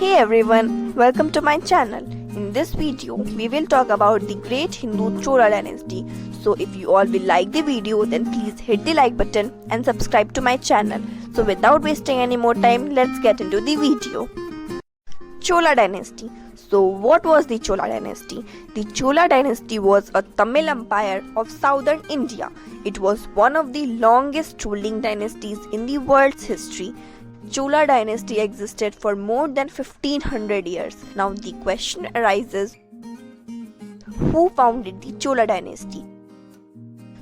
Hey everyone, welcome to my channel. In this video, we will talk about the great Hindu Chola dynasty. So if you all will like the video, then please hit the like button and subscribe to my channel. So without wasting any more time, let's get into the video. Chola dynasty. So what was the Chola dynasty? The Chola dynasty was a Tamil empire of southern India. It was one of the longest ruling dynasties in the world's history. Chola dynasty existed for more than 1500 years. Now the question arises, who founded the Chola dynasty?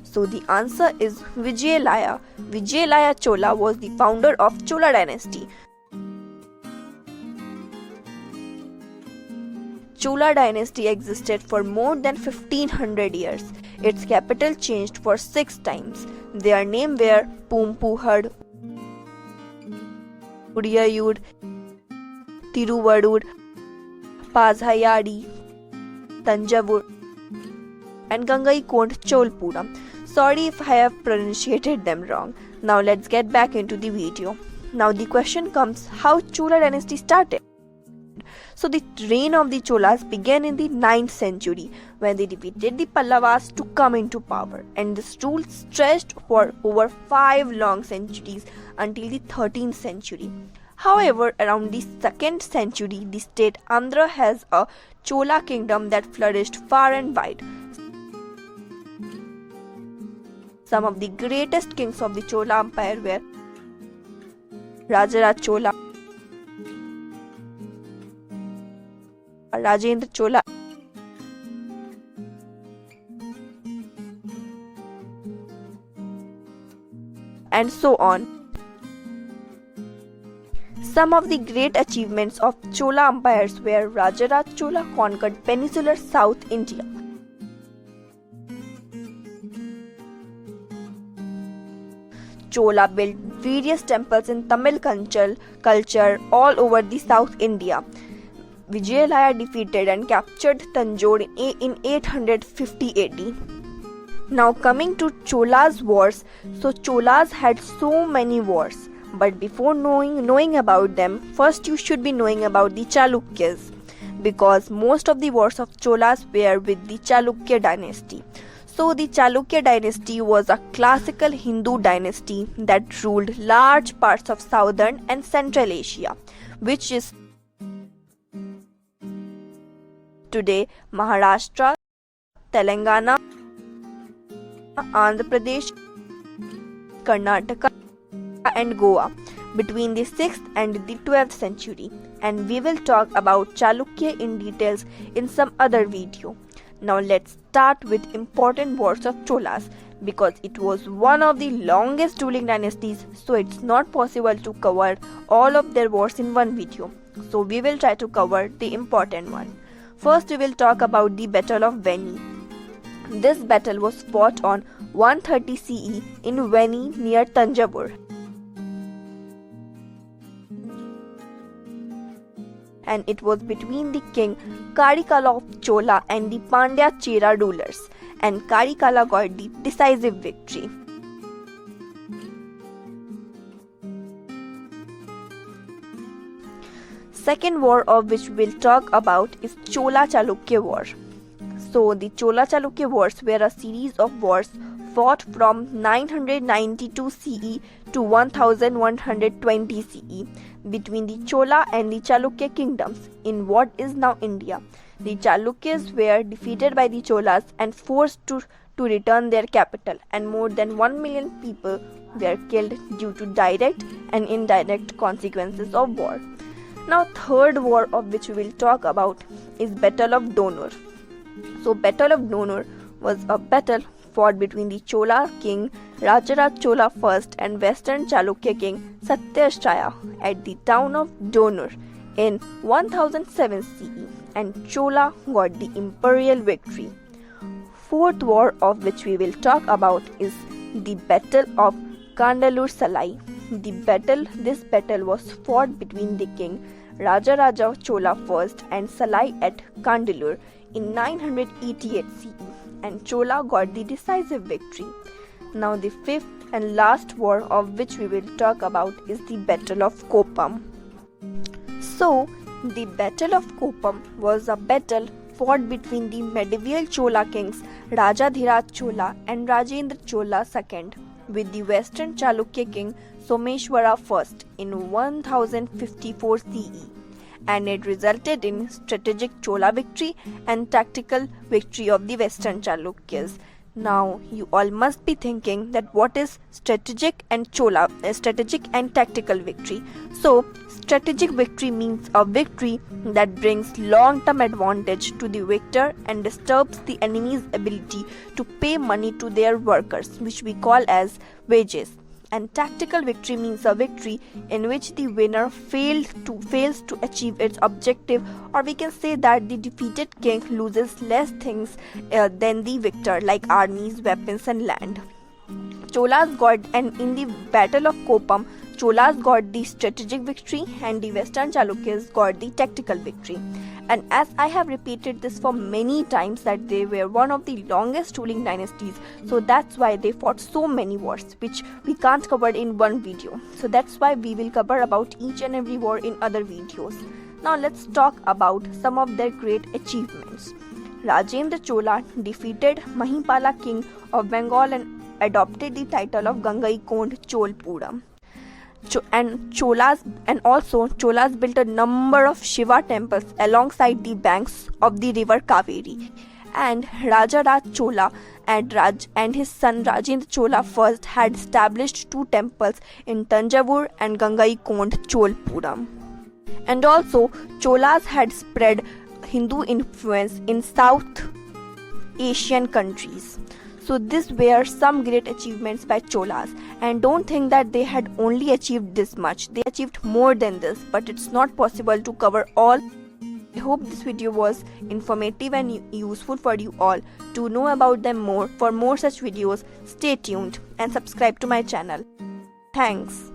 So the answer is Vijayalaya. Vijayalaya Chola was the founder of Chola dynasty. Chola dynasty existed for more than 1500 years. Its capital changed for 6 times. Their names were Pumpuhad, Udiyayud, Tiruvadud, Pazhayadi, Tanjavur, and Gangaikond Cholpuram. Sorry if I have pronunciated them wrong. Now let's get back into the video. Now the question comes, how Chola dynasty started? So the reign of the Cholas began in the 9th century when they defeated the Pallavas to come into power, and this rule stretched for over 5 long centuries until the 13th century. However, around the 2nd century, the state Andhra has a Chola kingdom that flourished far and wide. Some of the greatest kings of the Chola Empire were Rajaraj Chola, Rajendra Chola, and so on. Some of the great achievements of Chola empires were Rajaraj Chola conquered peninsular South India. Chola built various temples in Tamil culture all over the South India. Vijayalaya defeated and captured Tanjore in 850 AD. Now coming to Chola's wars, so Cholas had so many wars. But before knowing about them, first you should be knowing about the Chalukyas, because most of the wars of Cholas were with the Chalukya dynasty. So the Chalukya dynasty was a classical Hindu dynasty that ruled large parts of southern and central Asia, which is today Maharashtra, Telangana, Andhra Pradesh, Karnataka, and Goa between the 6th and the 12th century, and we will talk about Chalukya in details in some other video. Now let's start with important wars of Cholas, because it was one of the longest ruling dynasties, so it's not possible to cover all of their wars in one video. So we will try to cover the important one. First we will talk about the Battle of Veni. This battle was fought on 130 CE in Veni near Tanjavur, and it was between the king Karikala of Chola and the Pandya Chera rulers, and Karikala got the decisive victory. Second war of which we will talk about is Chola Chalukya War. So the Chola Chalukya wars were a series of wars fought from 992 CE to 1120 CE between the Chola and the Chalukya kingdoms in what is now India. The Chalukyas were defeated by the Cholas and forced to return their capital, and more than 1 million people were killed due to direct and indirect consequences of war. Now third war of which we will talk about is Battle of Donor. So Battle of Donor was a battle fought between the Chola king Rajaraj Chola I and Western Chalukya king Satyashraya at the town of Donor in 1007 CE, and Chola got the imperial victory. Fourth war of which we will talk about is the Battle of Kandalur Salai. This battle was fought between the king Rajaraja Chola I and Salai at Kandalur in 988 CE, and Chola got the decisive victory. Now the fifth and last war of which we will talk about is the Battle of Koppam. So The Battle of Koppam was a battle fought between the medieval Chola kings Rajadhiraj Chola and Rajendra Chola II with the Western Chalukya king Someshwara I in 1054 CE, and it resulted in strategic Chola victory and tactical victory of the Western Chalukyas. Now you all must be thinking that what is strategic and tactical victory. So strategic victory means a victory that brings long-term advantage to the victor and disturbs the enemy's ability to pay money to their workers, which we call as wages. And tactical victory means a victory in which the winner fails to achieve its objective, or we can say that the defeated king loses less things than the victor, like armies, weapons and land. Cholas got, and in the Battle of Koppam, Cholas got the strategic victory and the Western Chalukyas got the tactical victory. And as I have repeated this for many times that they were one of the longest ruling dynasties, so that's why they fought so many wars which we can't cover in one video. So that's why we will cover about each and every war in other videos. Now let's talk about some of their great achievements. Rajendra Chola defeated Mahipala king of Bengal and adopted the title of Gangaikond Cholpuram. Cholas built a number of Shiva temples alongside the banks of the river Kaveri. And Rajaraj Chola and his son Rajendra Chola first had established 2 temples in Tanjavur and Gangaikond Cholpuram. And also Cholas had spread Hindu influence in South Asian countries. So these were some great achievements by Cholas, and don't think that they had only achieved this much. They achieved more than this, but it's not possible to cover all. I hope this video was informative and useful for you all. To know about them more, for more such videos, stay tuned and subscribe to my channel. Thanks.